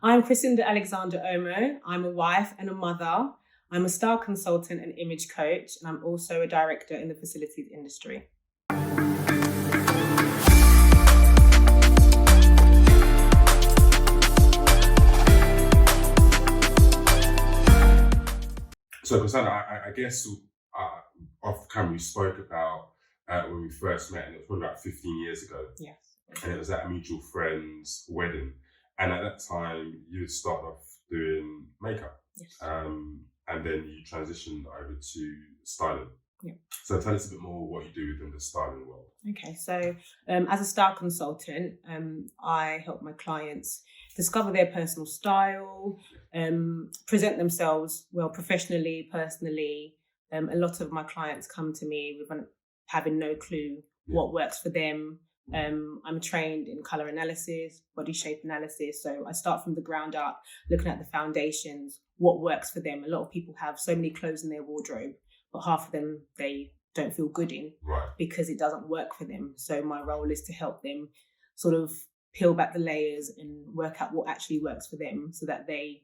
I'm Chrisinda Alexander-Omoh. I'm a wife and a mother. I'm a style consultant and image coach, and I'm also a director in the facilities industry. So, Chrisinda, I guess off camera we spoke about when we first met, and it was probably about 15 years ago. Yes. And it was at a mutual friend's wedding. And at that time, you had started off doing makeup. Yes. And then you transitioned over to styling. Yeah. So tell us a bit more what you do within the styling world. Okay, so as a style consultant, I help my clients discover their personal style, present themselves well professionally, personally. A lot of my clients come to me with having no clue what works for them. I'm trained in colour analysis, body shape analysis. So I start from the ground up, looking at the foundations, what works for them. A lot of people have so many clothes in their wardrobe, but half of them they don't feel good in because it doesn't work for them. So my role is to help them sort of peel back the layers and work out what actually works for them so that they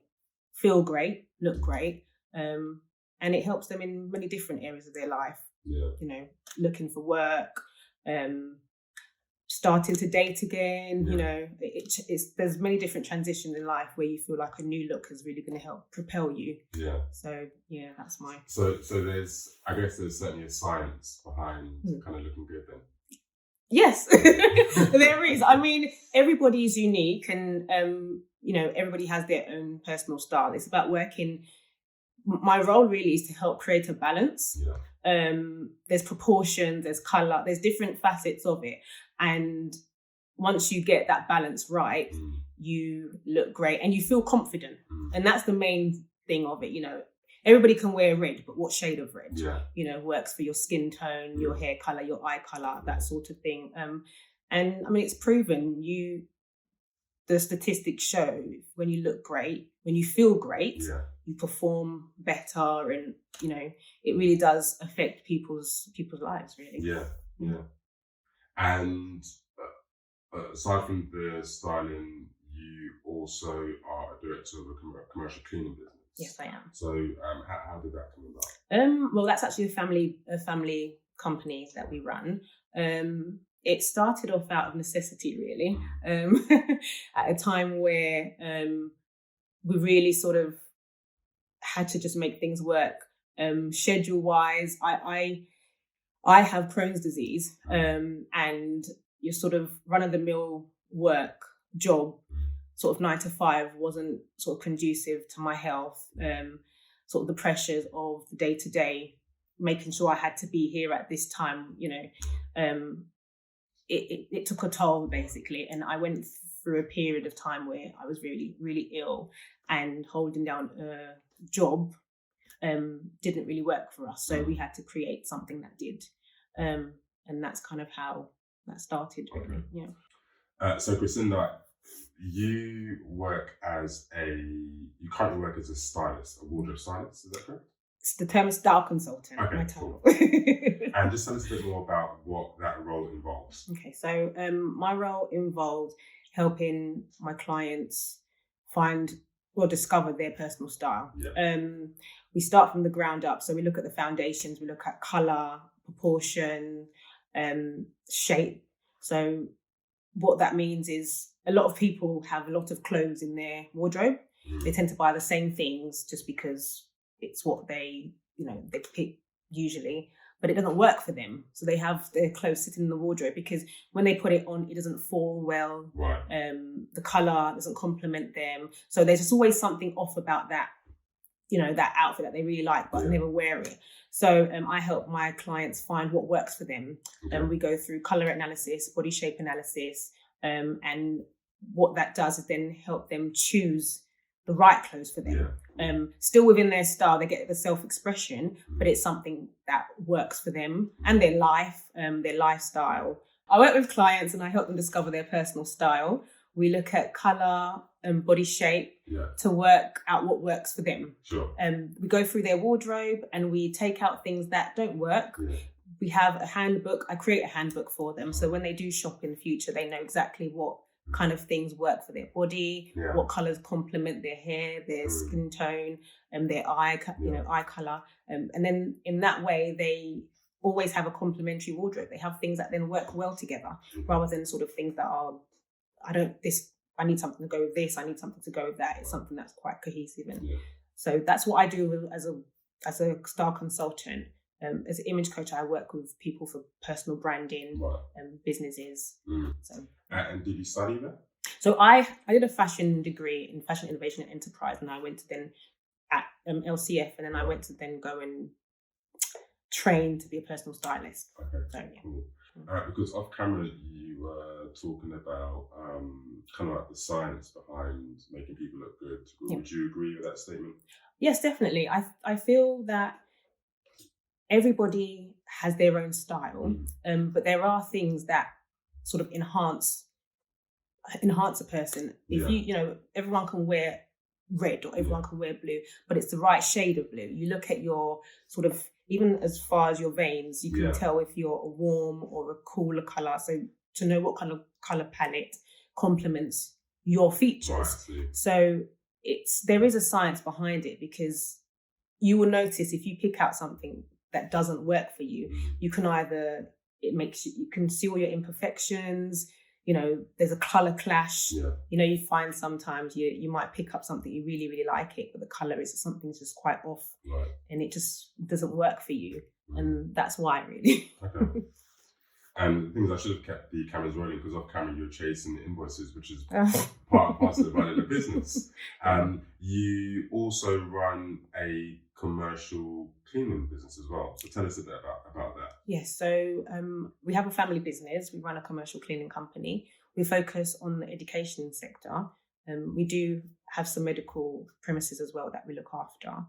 feel great, look great. And it helps them in many different areas of their life. Yeah. You know, looking for work, starting to date again. You know, there's many different transitions in life where you feel like a new look is really going to help propel you. Yeah. So yeah, that's my. So there's certainly a science behind kind of looking good then. Yes, there is. I mean, everybody is unique, and you know, everybody has their own personal style. It's about working. My role really is to help create a balance. Yeah. There's proportions, there's colour, there's different facets of it. And once you get that balance right, you look great and you feel confident. And that's the main thing of it. You know, everybody can wear red, but what shade of red? Yeah. You know, works for your skin tone, your hair colour, your eye colour, that sort of thing. And I mean, it's proven the statistics show when you look great, when you feel great, you perform better, and you know it really does affect people's lives, really. Yeah. And aside from the styling, you also are a director of a commercial cleaning business. Yes, I am. So how did that come about? Well, that's actually a family company that we run. It started off out of necessity, really, at a time where we really sort of had to just make things work. Schedule-wise, I have Crohn's disease, and your sort of run-of-the-mill work job, sort of 9 to 5, wasn't sort of conducive to my health. Sort of the pressures of the day-to-day, making sure I had to be here at this time, you know, it took a toll, basically. And I went through a period of time where I was really, really ill, and holding down a job didn't really work for us. So we had to create something that did. And that's kind of how that started, really. Okay. Yeah. So Chrisinda, you currently work as a stylist, a wardrobe stylist, is that correct? The term is style consultant. Okay, cool. And just tell us a bit more about what that role involves. Okay, so my role involved helping my clients discover their personal style. Yeah. We start from the ground up. So we look at the foundations, we look at colour, proportion, shape. So what that means is a lot of people have a lot of clothes in their wardrobe. They tend to buy the same things just because it's what they pick usually, but it doesn't work for them. So they have their clothes sitting in the wardrobe because when they put it on, it doesn't fall well. Right. The colour doesn't complement them. So there's just always something off about that, you know, that outfit that they really like, but never wear it. So I help my clients find what works for them. We go through colour analysis, body shape analysis, and what that does is then help them choose the right clothes for them. Yeah. Still within their style, they get the self-expression, but it's something that works for them and their life, their lifestyle. I work with clients and I help them discover their personal style. We look at colour and body shape to work out what works for them. Sure. We go through their wardrobe and we take out things that don't work. Yeah. We have a handbook. I create a handbook for them. So when they do shop in the future, they know exactly what kind of things work for their body, what colours complement their hair, their skin tone, and their eye colour, and then in that way they always have a complementary wardrobe. They have things that then work well together, rather than sort of things that are, I need something to go with this, I need something to go with that. It's something that's quite cohesive, and so that's what I do as a style consultant. As an image coach, I work with people for personal branding and businesses. So, and did you study that? So I did a fashion degree in fashion innovation and enterprise, and I went to then at LCF, and then I went to then go and train to be a personal stylist. Okay, so, cool. Because off camera you were talking about kind of like the science behind making people look good. Would you agree with that statement? Yes, definitely. I feel that everybody has their own style, but there are things that sort of enhance a person. If you everyone can wear red or everyone can wear blue, but it's the right shade of blue. You look at your sort of, even as far as your veins, you can tell if you're a warm or a cooler colour. So to know what kind of colour palette complements your features. So there is a science behind it, because you will notice if you pick out something that doesn't work for you, you can either, you can see all your imperfections, there's a colour clash. You find sometimes you might pick up something, you really, really like it, but the colour is something's just quite off, and it just doesn't work for you. And that's why, really. Okay. And the things, I should have kept the cameras rolling, because off camera you're chasing the invoices, which is part and parcel of running a business. You also run a commercial cleaning business as well. So tell us a bit about that. Yes, so we have a family business. We run a commercial cleaning company. We focus on the education sector. We do have some medical premises as well that we look after.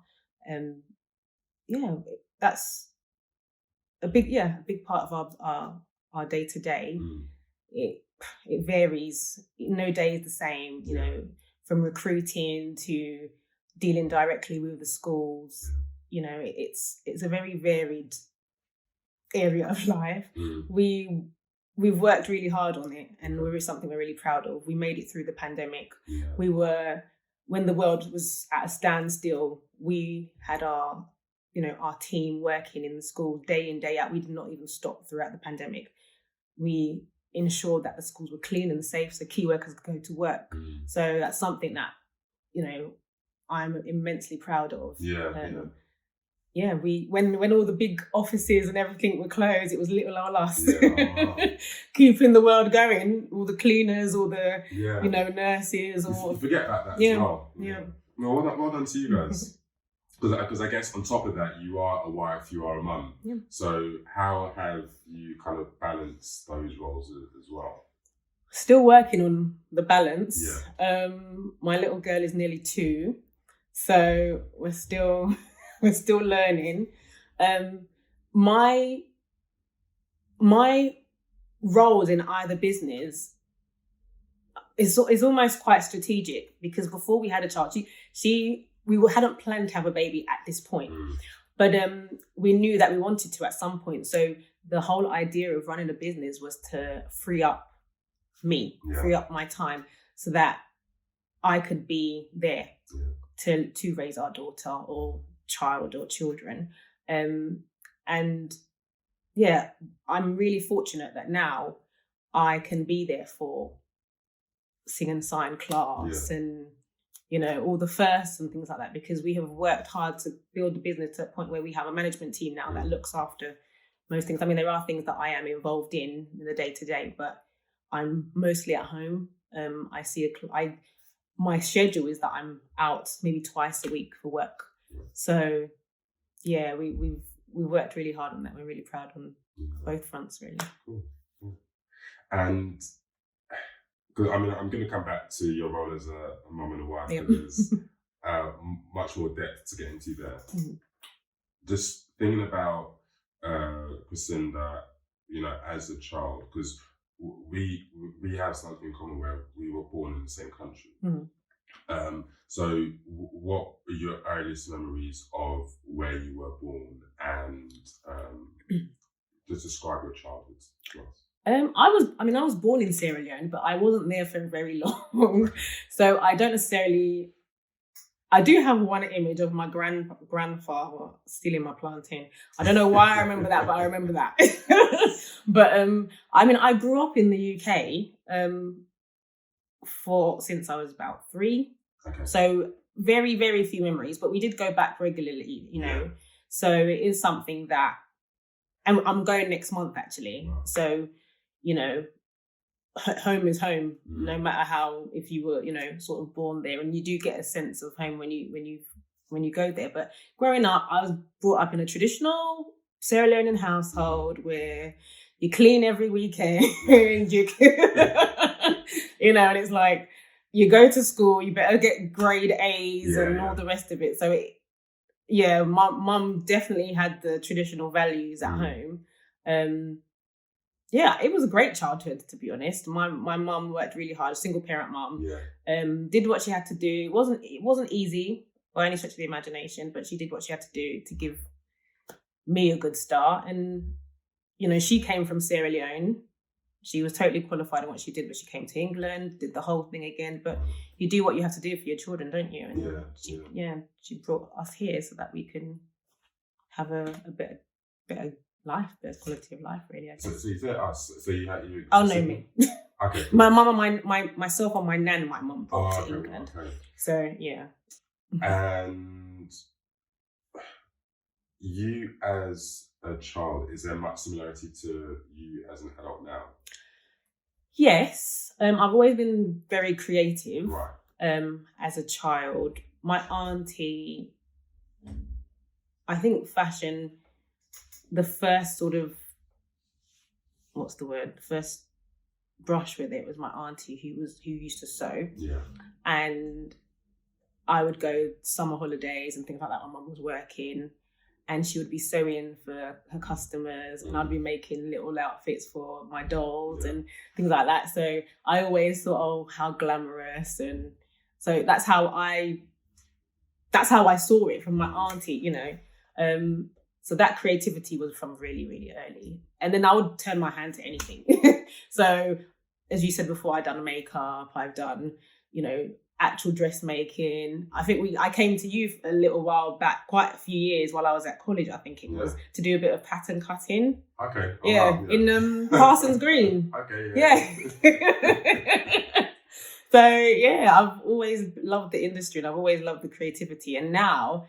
That's a big part of our day to day. It varies. No day is the same. From recruiting to dealing directly with the schools. It's a very varied area of life. We've worked really hard on it, and it's something we're really proud of. We made it through the pandemic. When the world was at a standstill, we had our team working in the school day in, day out. We did not even stop throughout the pandemic. We ensured that the schools were clean and safe so key workers could go to work. So that's something that, I'm immensely proud of. When all the big offices and everything were closed, it was little old us keeping the world going. All the cleaners, all the nurses. You forget about that as well. No, well done to you guys. Because I guess on top of that, you are a wife, you are a mum. So how have you kind of balanced those roles as well? Still working on the balance. My little girl is nearly 2, so we're still learning. My roles in either business is almost quite strategic, because before we had a child, we hadn't planned to have a baby at this point, but we knew that we wanted to at some point. So the whole idea of running a business was to free up my time, so that I could be there to raise our daughter or child or children. I'm really fortunate that now I can be there for sing and sign class and all the firsts and things like that, because we have worked hard to build the business to a point where we have a management team now that looks after most things. I mean, there are things that I am involved in the day-to-day, but I'm mostly at home. My schedule is that I'm out maybe twice a week for work. So we've worked really hard on that. We're really proud on both fronts, really. Cool. And because I'm going to come back to your role as a mum and a wife, because much more depth to get into there. Just thinking about Chrisinda, as a child, because we have something in common where we were born in the same country. So what are your earliest memories of where you were born, and just describe your childhood to us? I was born in Sierra Leone, but I wasn't there for very long. So I don't necessarily, I do have one image of my grandfather stealing my plantain. I don't know why I remember that, but I remember that. But I grew up in the UK since I was about 3. Okay. So very, very few memories, but we did go back regularly, you know. Yeah. So it is something that, and I'm going next month actually. Wow. So, you know, home is home, no matter how, if you were, you know, sort of born there, and you do get a sense of home when you go there. But growing up, I was brought up in a traditional Sierra Leonean household where you clean every weekend, you know, and it's like you go to school, you better get grade A's and all the rest of it. So my mum definitely had the traditional values at home. Yeah, it was a great childhood, to be honest. My mum worked really hard, a single parent mum. Yeah. Did what she had to do. It wasn't easy by any stretch of the imagination, but she did what she had to do to give me a good start. And, you know, she came from Sierra Leone. She was totally qualified in what she did, but she came to England, did the whole thing again. But you do what you have to do for your children, don't you? And she brought us here so that we can have a better life, better quality of life, really. I guess. So you said us. So you had you. Oh no, me. Okay. Cool. My mum and myself and my nan, my mum brought to England. Okay. So yeah. And you as a child, is there much similarity to you as an adult now? Yes, I've always been very creative. Right. As a child, my auntie, I think fashion, the first sort of, first brush with it was my auntie who used to sew. Yeah. And I would go summer holidays and things like that. My mum was working, and she would be sewing for her customers, and I'd be making little outfits for my dolls and things like that. So I always thought, oh, how glamorous. And so that's how I saw it from my auntie, you know. So that creativity was from really, really early. And then I would turn my hand to anything. So as you said before, I've done makeup, I've done, you know, actual dressmaking. I think I came to you a little while back, quite a few years while I was at college, I think it was, to do a bit of pattern cutting. Okay. Oh, wow. In Parsons Green. Okay. Yeah. So yeah, I've always loved the industry and I've always loved the creativity. And now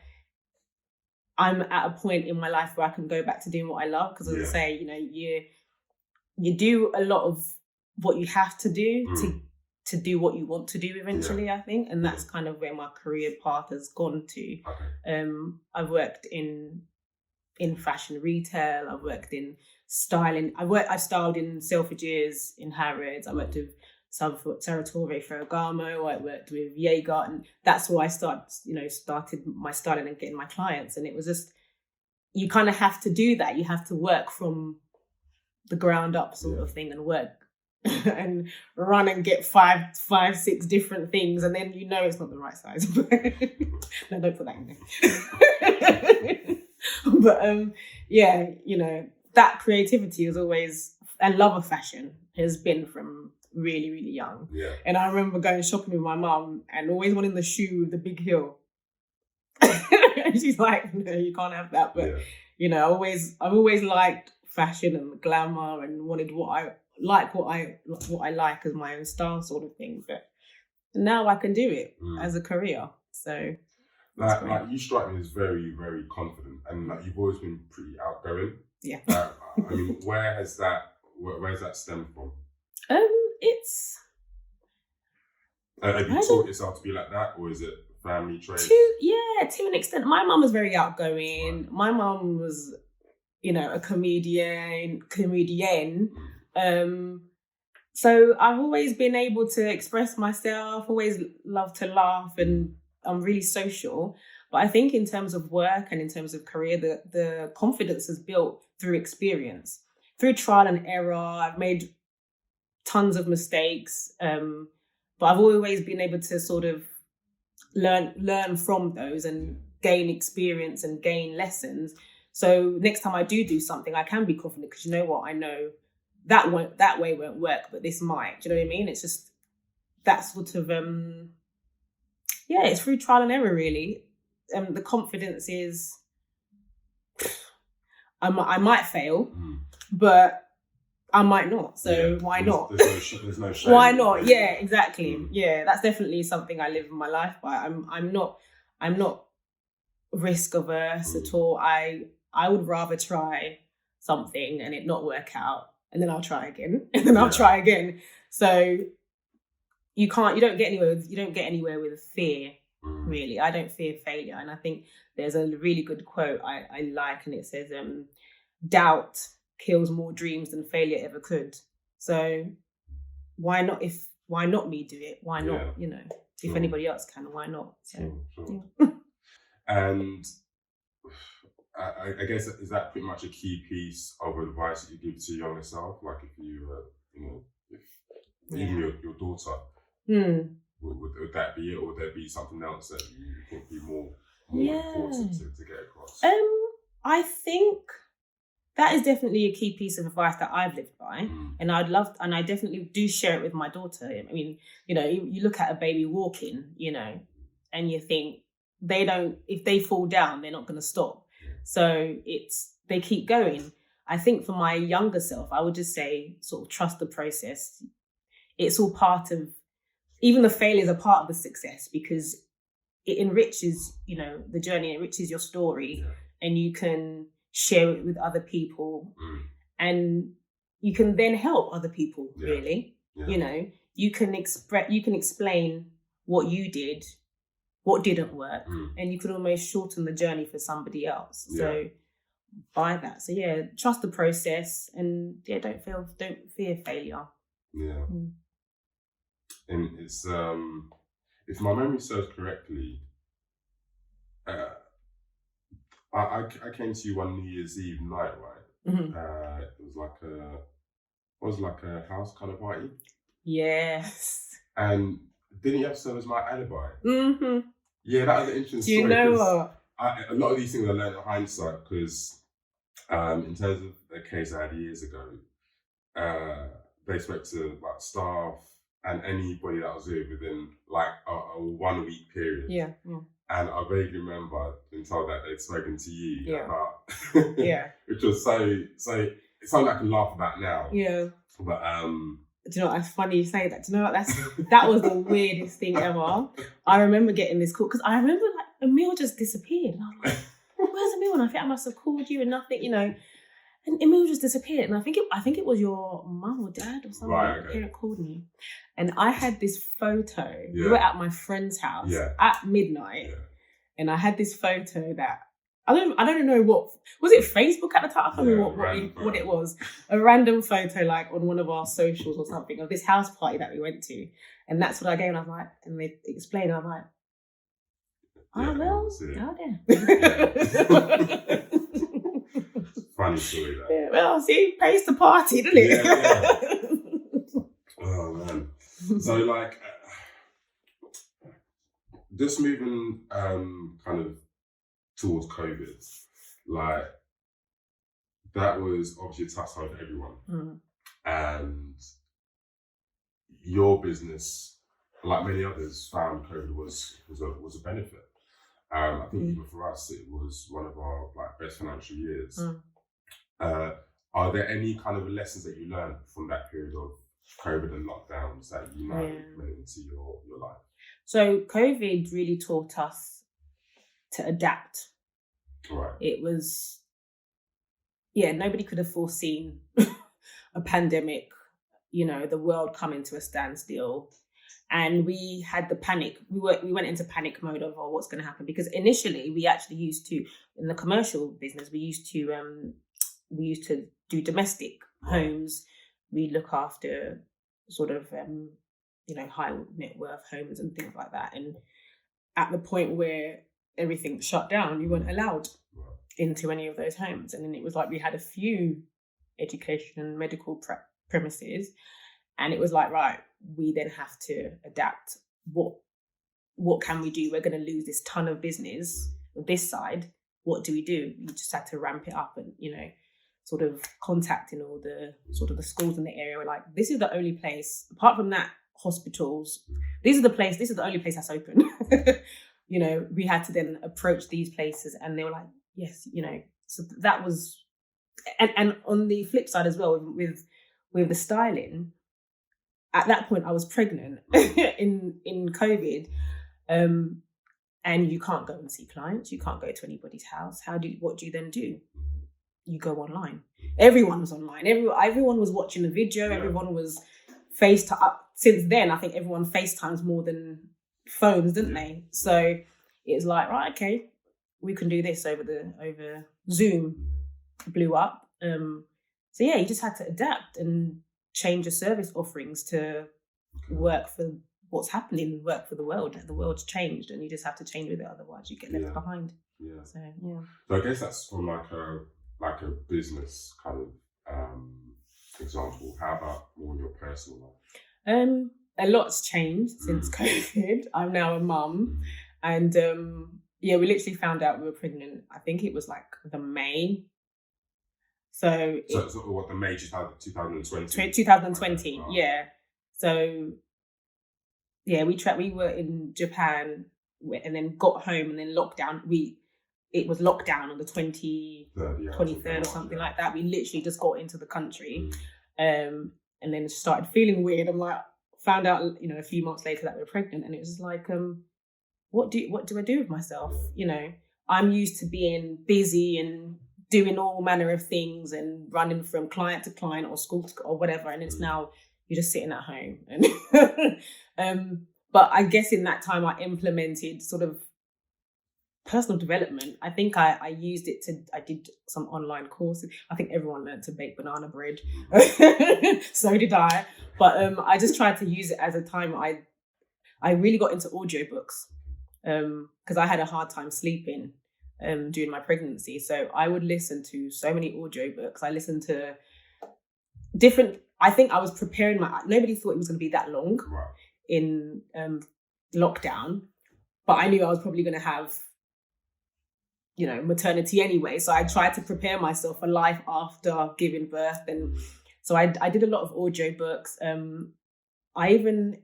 I'm at a point in my life where I can go back to doing what I love. Because as I say, you know, you do a lot of what you have to do to do what you want to do eventually, I think. And that's kind of where my career path has gone to. Okay. I've worked in fashion retail, I've worked in styling. I've styled in Selfridges, in Harrods, I worked with Saratoga Ferragamo, I worked with Jaeger, and that's where I started my styling and getting my clients. And it was just, you kind of have to do that. You have to work from the ground up sort of thing, and work and run and get five, 6 different things, and then you know it's not the right size. No, don't put that in there. But yeah, you know, that creativity is always, and love of fashion has been from really, really young. Yeah. And I remember going shopping with my mum and always wanting the shoe with the big heel. And she's like, no, you can't have that. But you know, I've always liked fashion and glamour, and wanted what I like as my own style sort of thing. But now I can do it as a career. So like you strike me as very, very confident, and like you've always been pretty outgoing. Yeah. I mean, where's that stemmed from? It's have you taught yourself to be like that, or is it family traits? To an extent. My mum was very outgoing. My mum was, you know, a comedian. So I've always been able to express myself, always loved to laugh, and I'm really social. But I think in terms of work and in terms of career, the confidence is built through experience, through trial and error. I've made tons of mistakes, but I've always been able to sort of learn from those and gain experience and gain lessons. So next time I do something, I can be confident because you know what? I know that way won't work, but this might. Do you know what I mean? It's just that sort of it's through trial and error, really. The confidence is I might fail, but I might not. So why not? There's no shame. Why not? Yeah, exactly. Yeah, that's definitely something I live my life by. I'm not risk averse at all. I would rather try something and it not work out, and then I'll try again, and then I'll try again. So you don't get anywhere with fear, really. I don't fear failure, and I think there's a really good quote I like, and it says, "Doubt kills more dreams than failure ever could." So why not me do it? Why not? You know, if anybody else can, why not? So, sure. And I guess, is that pretty much a key piece of advice that you give to your younger self? Like, if you, even your daughter, would that be it, or would there be something else that you think be more important to get across? I think that is definitely a key piece of advice that I've lived by, and I definitely do share it with my daughter. I mean, you look at a baby walking, and you think if they fall down, they're not going to stop. So they keep going. I think for my younger self, I would just say, sort of trust the process. It's all part of, even the failures are part of the success, because it enriches, the journey, enriches your story, and you can share it with other people, and you can then help other people. Really, you can explain what you did, what didn't work, and you could almost shorten the journey for somebody else. So by that, trust the process, and don't fear failure. And it's if my memory serves correctly, I came to you one New Year's Eve night, right? It was like a house kind of party. Yes. And didn't you have to serve as my alibi? Yeah, that was an interesting story. Do you know what? A lot of these things I learned in hindsight, because in terms of a case I had years ago, they spoke to like staff and anybody that was here within like a 1 week period. Yeah. And I vaguely remember being told that they'd spoken to you about, which was so it's something I can laugh about now. Yeah. But do you know what? It's funny you say that. Do you know what? That was the weirdest thing ever. I remember getting this call, because I remember like Emil just disappeared, and I was like, "Where's Emil?" And I think I must have called you and nothing, And Emil just disappeared, and I think it was your mum or dad or something. Right, okay. Parent called me, and I had this photo. We were at my friend's house at midnight, and I had this photo that I don't know what was it, Facebook at the time. I can't remember what it was. A random photo like on one of our socials or something of this house party that we went to, and that's what I gave. And I was like, and they explained. I'm like, funny story that. Yeah, well, see, pays the party, doesn't it? Yeah. Oh man. So like, just moving kind of towards COVID, like that was obviously a tough time for everyone, and your business, like many others, found COVID was a benefit. I think even for us, it was one of our like best financial years. Are there any kind of lessons that you learned from that period of COVID and lockdowns that you now implement into your life? So COVID really taught us to adapt. Right. It was, nobody could have foreseen a pandemic, the world coming to a standstill. And we had the panic. We went into panic mode of what's going to happen, because initially we actually used to, in the commercial business, we used to do domestic homes. We look after sort of high net worth homes and things like that. And at the point where everything shut down, you weren't allowed into any of those homes. And then it was like we had a few education and medical premises, and it was like, right, we then have to adapt. What can we do? We're going to lose this ton of business on this side. What do? We just had to ramp it up, and sort of contacting all the sort of the schools in the area. We're like, this is the only place, apart from that, hospitals, this is the only place that's open. You know, we had to then approach these places, and they were like, yes, you know. So that was, and on the flip side as well, with the styling, at that point I was pregnant in COVID, and you can't go and see clients, you can't go to anybody's house. What do you then do? You go online. Everyone was online. Everyone was watching the video. Yeah. Everyone was FaceTime. Since then, I think everyone FaceTimes more than phones, didn't they? So it was like, right, okay, we can do this over Zoom. Blew up. So yeah, you just had to adapt and change your service offerings to work for what's happening, work for the world. The world's changed, and you just have to change with it. Otherwise, you get left behind. Yeah. So yeah. So I guess that's from like a business kind of example. How about more your personal life? A lot's changed since COVID. I'm now a mum, and we literally found out we were pregnant. I think it was like the May. So what, the May 2020? 2020, oh. Yeah. So yeah, we were in Japan and then got home, and then lockdown. It was lockdown on the 23rd or something like that. We literally just got into the country, and then started feeling weird. I'm like, found out, you know, a few months later that we were pregnant, and it was like, what do I do with myself? You know, I'm used to being busy and doing all manner of things and running from client to client or school to, or whatever, and it's now you're just sitting at home. And but I guess in that time I implemented sort of personal development. I think I used it I did some online courses. I think everyone learned to bake banana bread. So did I. But I just tried to use it as a time I really got into audiobooks because I had a hard time sleeping during my pregnancy. So I would listen to so many audiobooks. I listened to different, I think I was preparing nobody thought it was going to be that long in lockdown, but I knew I was probably going to have, you know, maternity anyway. So I tried to prepare myself for life after giving birth. And so I did a lot of audiobooks. I even,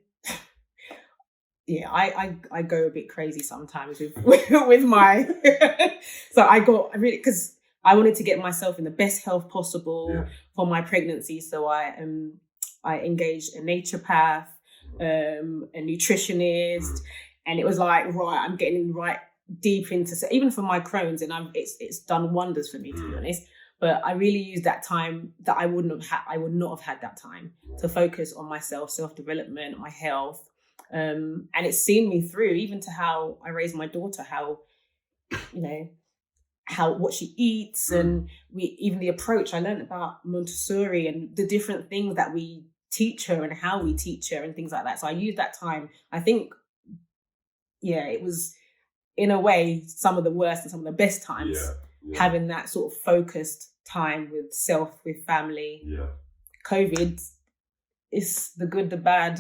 I go a bit crazy sometimes with my, so because I wanted to get myself in the best health possible for my pregnancy. So I engaged a naturopath, a nutritionist, and it was like, right, I'm getting right deep into, so even for my Crohn's, and it's done wonders for me, to be honest. But I really used that time that I would not have had that time to focus on myself, self-development, my health. And it's seen me through, even to how I raise my daughter, how, you know, what she eats, and even the approach. I learned about Montessori and the different things that we teach her and how we teach her and things like that. So I used that time. I think, it was in a way some of the worst and some of the best times, having that sort of focused time with self, with family. COVID is the good, the bad,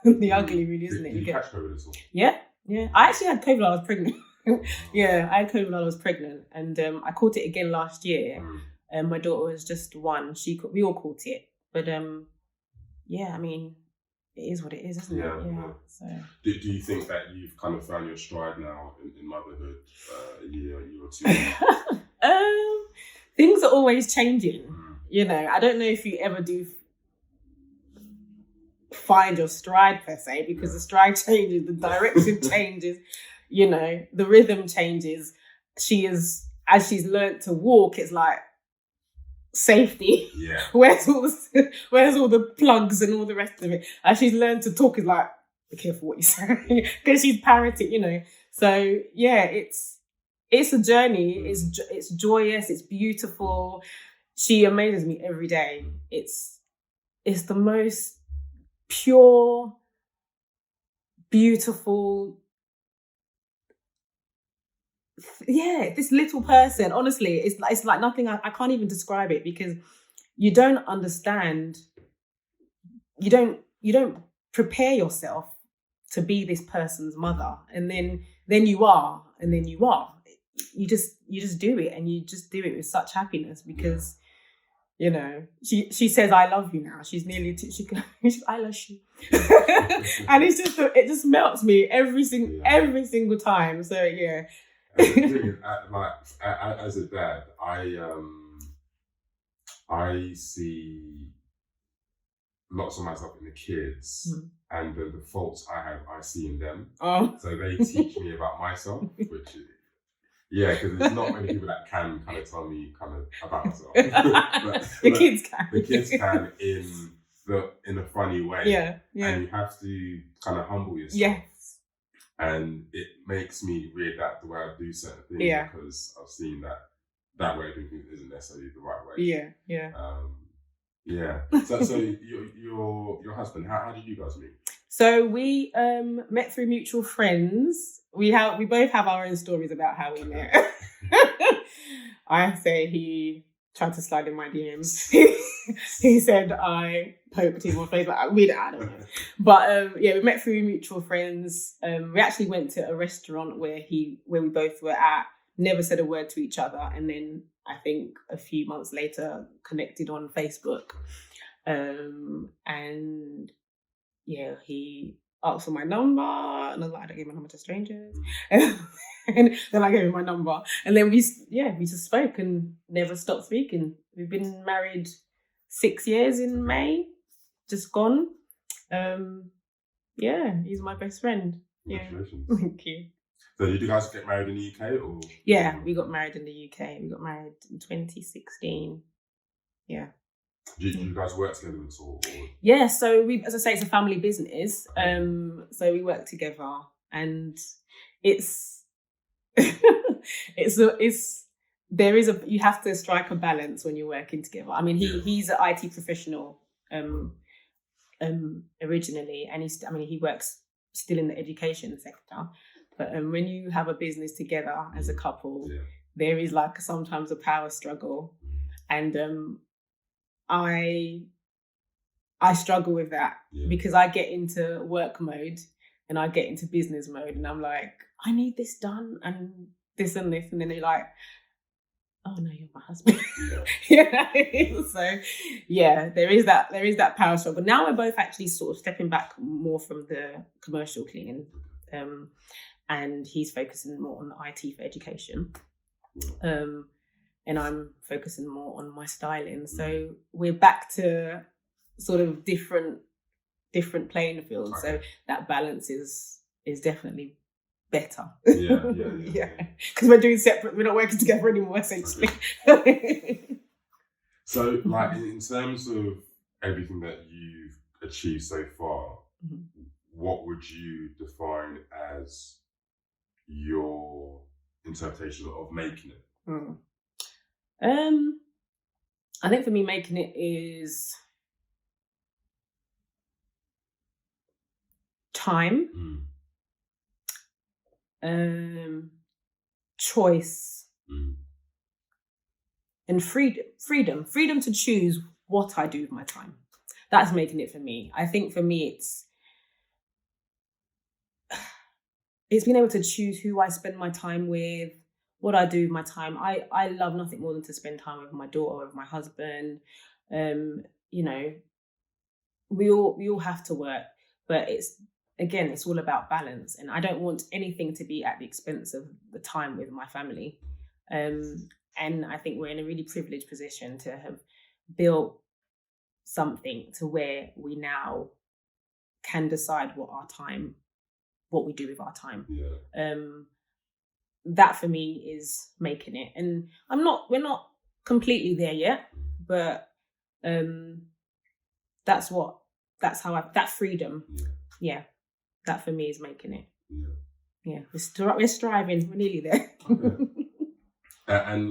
the ugly, really, isn't it? Did you catch COVID as well? Yeah. I actually had COVID while I was pregnant. I had COVID while I was pregnant, and I caught it again last year. And my daughter was just 1. We all caught it, but I mean, it is what it is, isn't it? So, do you think that you've kind of found your stride now in motherhood, a year or two? Things are always changing. You know, I don't know if you ever do find your stride per se, because the stride changes, the direction changes, you know, the rhythm changes. As she's learnt to walk, it's like safety. Where's all the plugs and all the rest of it? As she's learned to talk, it's like, be careful what you say, because she's parroting, you know. So it's a journey. It's joyous. It's beautiful. She amazes me every day. It's the most pure, beautiful. This little person, honestly, it's like nothing. I can't even describe it, because you don't understand. You don't prepare yourself to be this person's mother, and then you are. You just do it, and you just do it with such happiness, because You know, she says I love you now. She's nearly she's I love you, and it just melts me every single time. So yeah. And the thing is, as a dad, I see lots of myself in the kids, and the faults I have, I see in them. Oh. So they teach me about myself, which is, because there's not many people that can kind of tell me kind of about myself. The kids can. The kids can in a funny way. Yeah. And you have to kind of humble yourself. Yes. And it makes me readapt the way I do certain things because I've seen that way of doing things isn't necessarily the right way. Yeah. So your husband, how did you guys meet? So we met through mutual friends. We both have our own stories about how we met. I say he tried to slide in my DMs. He said I poked him on Facebook. I don't know. But we met through mutual friends. We actually went to a restaurant where we both were at. Never said a word to each other, and then I think a few months later connected on Facebook. And he asked for my number, and I was like, I don't give my number to strangers. And then I gave him my number, and then we just spoke and never stopped speaking. We've been married 6 years in May, just gone. He's my best friend. Congratulations. Thank you. So did you guys get married in the UK or? Yeah, we got married in the UK. We got married in 2016. Yeah. Did you guys work together at all? Yeah, so we, as I say, it's a family business. So we work together, and it's you have to strike a balance when you're working together. I mean, he's an IT professional originally, and he works still in the education sector. But when you have a business together as a couple, there is sometimes a power struggle, and I struggle with that because I get into work mode and I get into business mode, and I'm like, I need this done and this, and then they're like, oh no, you're my husband. So there is that power struggle. Now we're both actually sort of stepping back more from the commercial cleaning, and he's focusing more on the IT for education. And I'm focusing more on my styling. So we're back to sort of different playing fields. Okay. So that balance is definitely better. Yeah. Because we're doing separate, we're not working together anymore, essentially. Okay. So in terms of everything that you've achieved so far, what would you define as your interpretation of making it? I think for me, making it is time, choice, and freedom to choose what I do with my time. That's making it for me. I think for me, it's being able to choose who I spend my time with, what I do with my time. I love nothing more than to spend time with my daughter, with my husband. We all have to work, but it's all about balance. And I don't want anything to be at the expense of the time with my family. And I think we're in a really privileged position to have built something to where we now can decide what we do with our time. That for me is making it. And we're not completely there yet, but that freedom. That for me is making it. We're striving, we're nearly there. Okay. And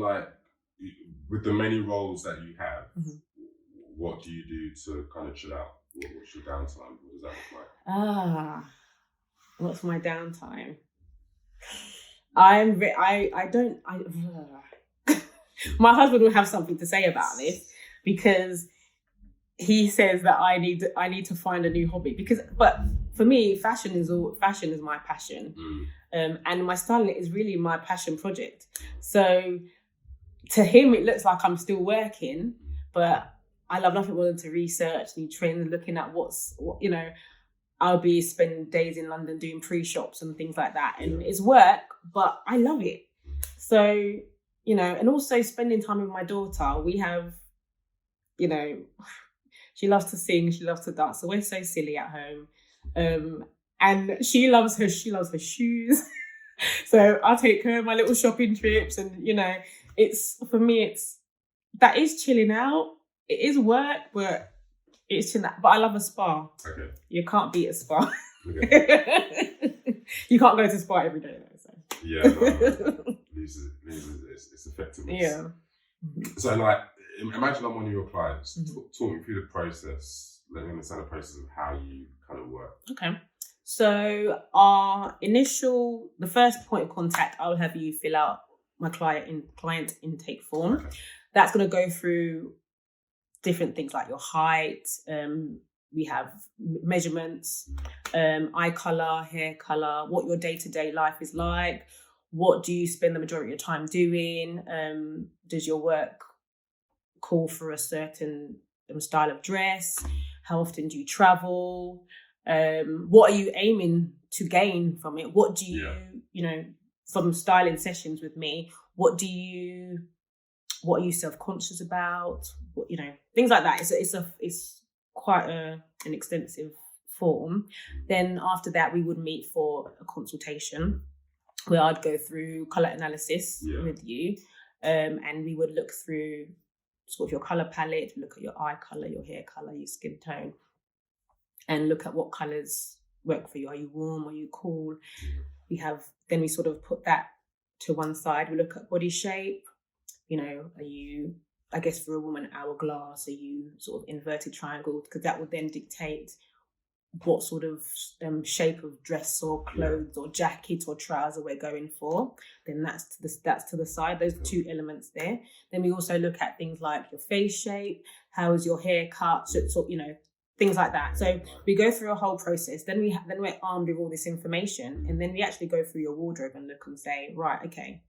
with the many roles that you have, what do you do to kind of chill out? What's your downtime? What does that look like? What's my downtime? My husband will have something to say about this, because he says that I need to find a new hobby, but for me, fashion is my passion. And my styling is really my passion project. So to him, it looks like I'm still working, but I love nothing more than to research and trend, looking at what, you know, I'll be spending days in London doing pre-shops and things like that. And it's work, but I love it. So, you know, and also spending time with my daughter. We have, you know, she loves to sing, she loves to dance. So we're so silly at home. And she loves her shoes. So I'll take her on my little shopping trips, and, you know, for me, that is chilling out. It is work, but it's chilling out. But I love a spa. Okay. You can't beat a spa. Okay. You can't go to spa every day though. So. Yeah, no. Loses its effectiveness. Yeah. So, like, imagine I'm one of your clients. Talk me through the process. Let me understand the process of how you kind of work. Okay. So the first point of contact, I'll have you fill out my client intake form. Okay. That's going to go through different things like your height. We have measurements, eye color, hair color, what your day-to-day life is like. What do you spend the majority of your time doing? Does your work call for a certain style of dress? How often do you travel? What are you aiming to gain from it? What do you, you know, from styling sessions with me, what are you self-conscious about? What, you know, things like that. It's quite an extensive form. Then after that, we would meet for a consultation where I'd go through colour analysis with you. And we would look through sort of your colour palette, look at your eye colour, your hair colour, your skin tone, and look at what colours work for you. Are you warm? Are you cool? Then we sort of put that to one side. We look at body shape. You know, are you, I guess for a woman, hourglass? Are you sort of inverted triangle? Because that would then dictate what sort of shape of dress or clothes or jacket or trouser we're going for. Then that's to the side. Those two elements there. Then we also look at things like your face shape. How is your hair cut? So you know, things like that. So we go through a whole process. Then we're armed with all this information, and then we actually go through your wardrobe and look and say, right, okay,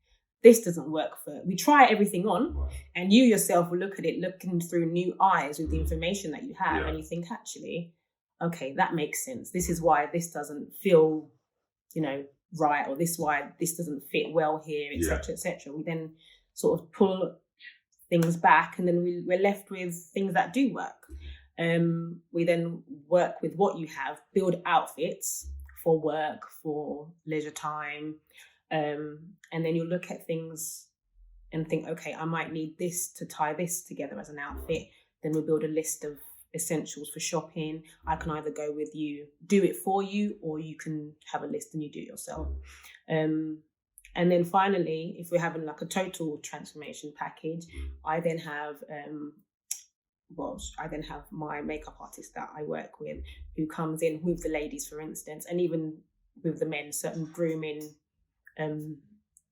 this doesn't work we try everything on, and you yourself will look at it looking through new eyes with the information that you have, and you think, actually, okay, that makes sense. This is why this doesn't feel, you know, right, or why this doesn't fit well here, etc., etc. We then sort of pull things back, and then we're left with things that do work. We then work with what you have, build outfits for work, for leisure time, and then you look at things and think, okay, I might need this to tie this together as an outfit. Then we'll build a list of essentials for shopping. I can either go with you, do it for you, or you can have a list and you do it yourself. And then finally, if we're having like a total transformation package, I then have my makeup artist that I work with, who comes in with the ladies, for instance, and even with the men, certain grooming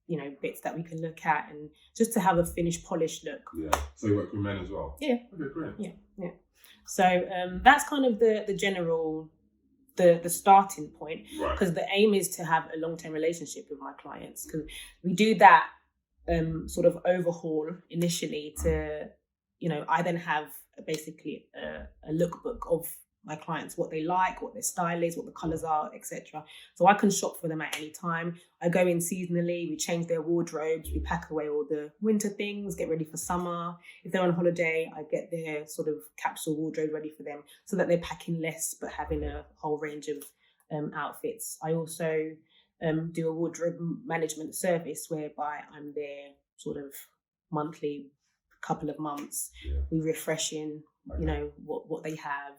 you know, bits that we can look at, and just to have a finished, polished look. Yeah. So you work with men as well? Yeah. Okay, great. Yeah. So that's kind of the general, the starting point, because the aim is to have a long-term relationship with my clients, because we do that sort of overhaul initially to, you know, I then have basically a lookbook of my clients, what they like, what their style is, what the colours are, etc. So I can shop for them at any time. I go in seasonally, we change their wardrobes, we pack away all the winter things, get ready for summer. If they're on holiday, I get their sort of capsule wardrobe ready for them, so that they're packing less but having a whole range of outfits. I also do a wardrobe management service whereby I'm there sort of monthly, couple of months. We refreshing, you know, what they have.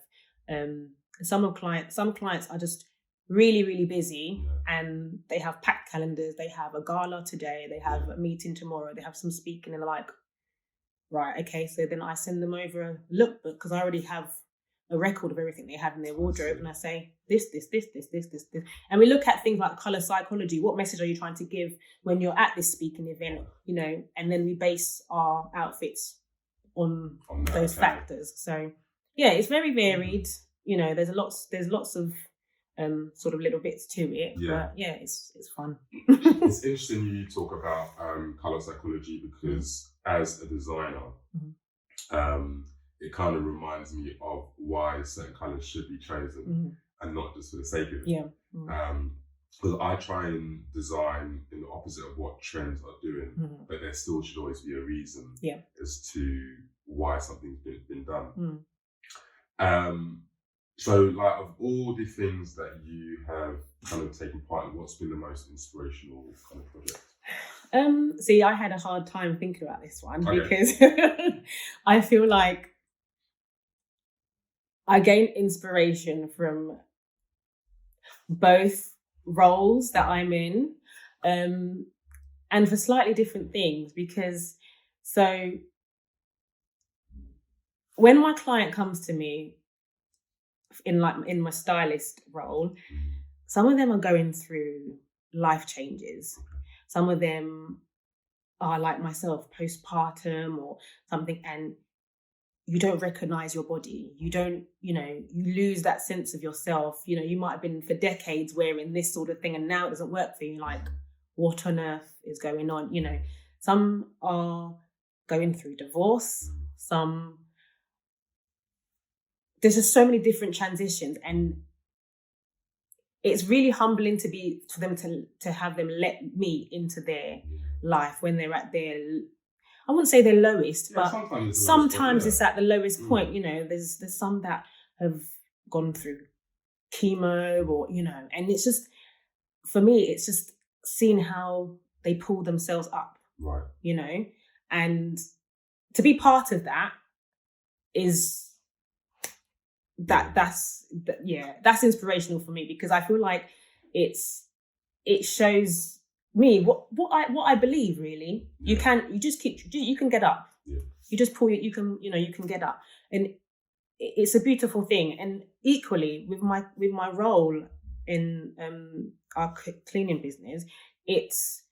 Some clients are just really, really busy, and they have packed calendars. They have a gala today, they have a meeting tomorrow, they have some speaking, and they're like, right, okay. So then I send them over a lookbook, because I already have a record of everything they have in their wardrobe, and I say this, and we look at things like color psychology. What message are you trying to give when you're at this speaking event, you know? And then we base our outfits on those factors. So yeah, it's very varied. You know, there's lots of sort of little bits to it. But yeah, it's fun. It's interesting you talk about color psychology, because as a designer, it kind of reminds me of why certain colours should be chosen and not just for the sake of it. Yeah. Because I try and design in the opposite of what trends are doing, but there still should always be a reason as to why something's been done. So, like, of all the things that you have kind of taken part in, what's been the most inspirational kind of project? See, I had a hard time thinking about this one because I feel like I gain inspiration from both roles that I'm in, and for slightly different things. Because so when my client comes to me in my stylist role, some of them are going through life changes. Some of them are like myself, postpartum or something, and you don't recognize your body. You don't, you lose that sense of yourself. You might have been for decades wearing this sort of thing and now it doesn't work for you. Like, what on earth is going on? Some are going through divorce. There's just so many different transitions, and it's really humbling for them to have them let me into their life when they're at their, I wouldn't say their lowest, but sometimes it's at the lowest point. There's some that have gone through chemo or, and it's just, for me, it's just seeing how they pull themselves up, right? And to be part of that is that's inspirational for me, because I feel like it shows me what I believe, really. You can get up. You just pull you can get up, and it's a beautiful thing. And equally with my role in our cleaning business, it's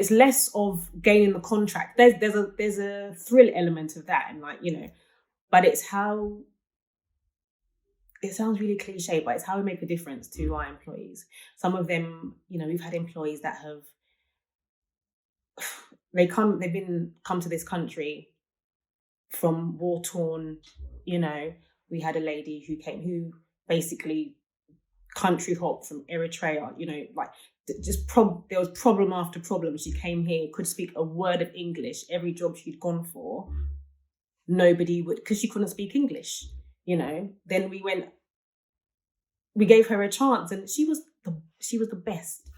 less of gaining the contract. There's a thrill element of that, and but it's how, it sounds really cliche, but it's how we make a difference to our employees. Some of them, we've had employees that have come to this country from war-torn, we had a lady who came, who basically country hopped from Eritrea, there was problem after problem. She came here, could speak a word of English. Every job she'd gone for, nobody would, because she couldn't speak English. Then we gave her a chance, and she was the best,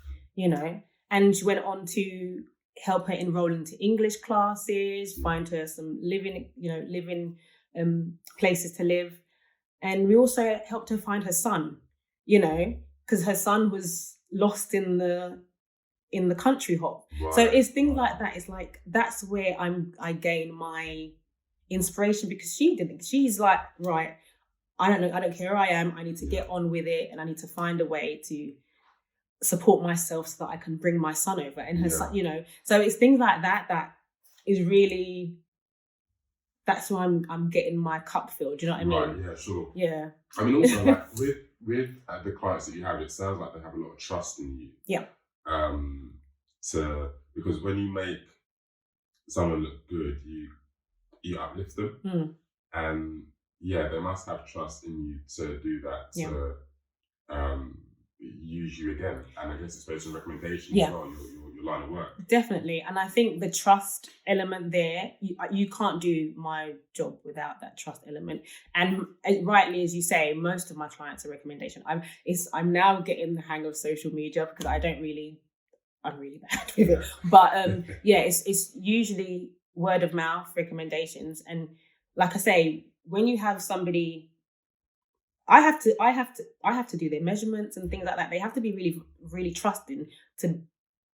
and she went on to help her enroll into English classes, find her some living places to live. And we also helped her find her son, because her son was lost in the country hop. Right. So it's things like that. It's like, that's where I gain my inspiration, because she's like, right, I don't care who I am. I need to get on with it, and I need to find a way to support myself so that I can bring my son over, and her son, So it's things like that is really, that's why I'm getting my cup filled. Do you know what I mean? Right. Yeah. Sure. Yeah. I mean, also, like with the clients that you have, it sounds like they have a lot of trust in you. Yeah. Because when you make someone look good, you uplift them, and they must have trust in you to do that, to use you again. And I guess it's based on recommendation as well, your line of work. Definitely. And I think the trust element there, you can't do my job without that trust element. And rightly, as you say, most of my clients are recommendation. I'm now getting the hang of social media, because I'm really bad with it. But it's usually word of mouth recommendations. And like I say, when you have somebody, I have to do their measurements and things like that. They have to be really, really trusting, to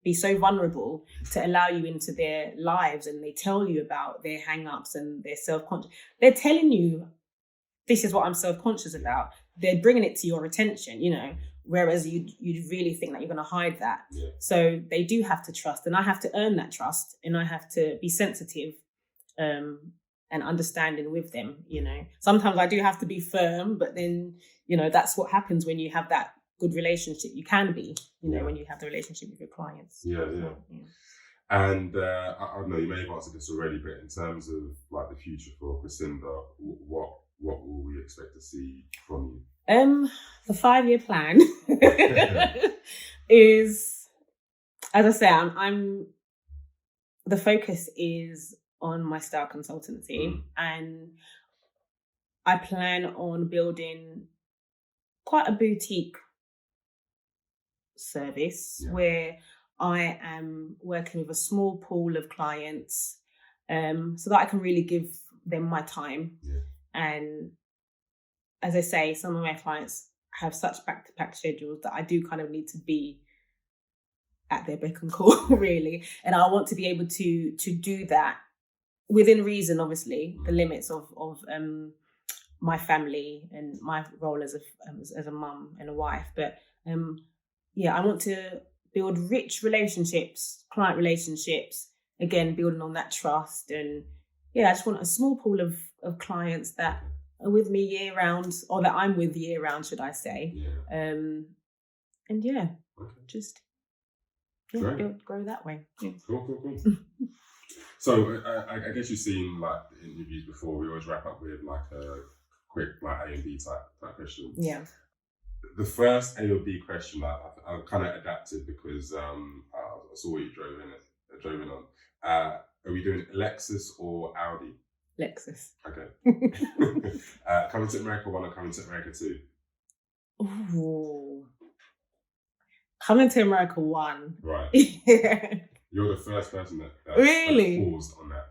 be so vulnerable, to allow you into their lives, and they tell you about their hang-ups and their self-conscious. They're telling you, this is what I'm self-conscious about. They're bringing it to your attention, whereas you'd really think that you're going to hide that. Yeah. So they do have to trust, and I have to earn that trust, and I have to be sensitive and understanding with them. Sometimes I do have to be firm, but then, that's what happens when you have that good relationship. You can be, when you have the relationship with your clients. Yeah. And I don't know, you may have answered this already, but in terms of like the future for Chrisinda, what will we expect to see from you? The 5-year plan is, as I say, I'm the focus is on my style consultancy, and I plan on building quite a boutique service where I am working with a small pool of clients, so that I can really give them my time. And as I say, some of my clients have such back-to-back schedules that I do kind of need to be at their beck and call, really. And I want to be able to do that within reason, obviously, the limits of my family and my role as a mum and a wife. But I want to build rich relationships, client relationships, again, building on that trust. And I just want a small pool of clients that are with me year round, or that I'm with year round, should I say. Just grow that way. Cool. So I guess you've seen like the interviews before. We always wrap up with like a quick like A and B type question. Yeah. The first A or B question I kind of adapted because I saw what you drove in on. Are we doing Lexus or Audi? Lexus. Okay. Coming to America 1 or Coming to America 2? Ooh. Coming to America 1. Right. You're the first person that really paused on that.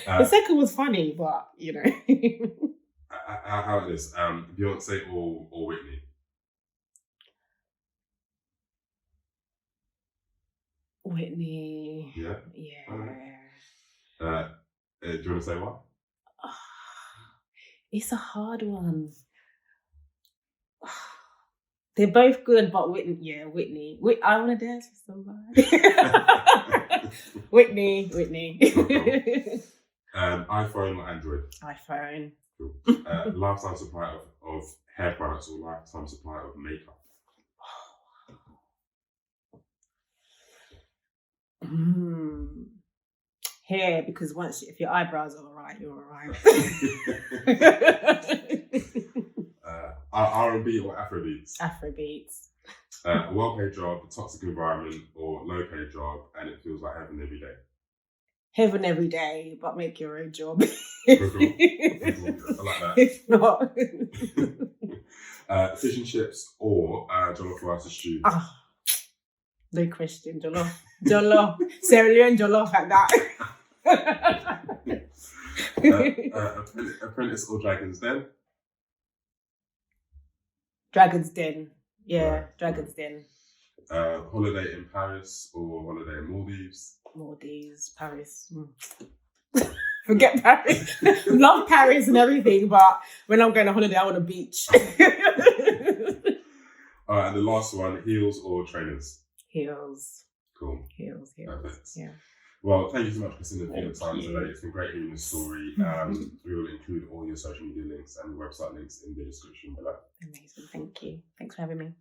The second was funny, but you know. How about this? Beyonce or Whitney? Whitney. Yeah. Yeah. Do you want to say what? It's a hard one. They're both good, but Whitney. I want to dance with somebody. Whitney. iPhone or Android? iPhone. Cool. Lifetime supply of hair products or lifetime supply of makeup? Hair, because if your eyebrows are alright, you're alright. R&B or Afrobeats? Afrobeats. A well-paid job, a toxic environment, or low-paid job, and it feels like heaven every day? Heaven every day, but make your own job. Cool. I like that. If not. Fish and chips or jollof rice and stew? No question, jollof. Sierra Leone jollof at that. Apprentice or Dragon's Den? Dragon's Den. Yeah, right. Dragon's Den. Holiday in Paris or holiday in Maldives? Maldives, Paris. Forget Paris. Love Paris and everything, but when I'm going on holiday, I want a beach. All right, and the last one, heels or trainers? Heels. Cool. Heels. Perfect. Yeah. Well, thank you so much, Chrisinda, for your time today. It's been great hearing your story. We will include all your social media links and website links in the description below. Amazing. Thank you. Thanks for having me.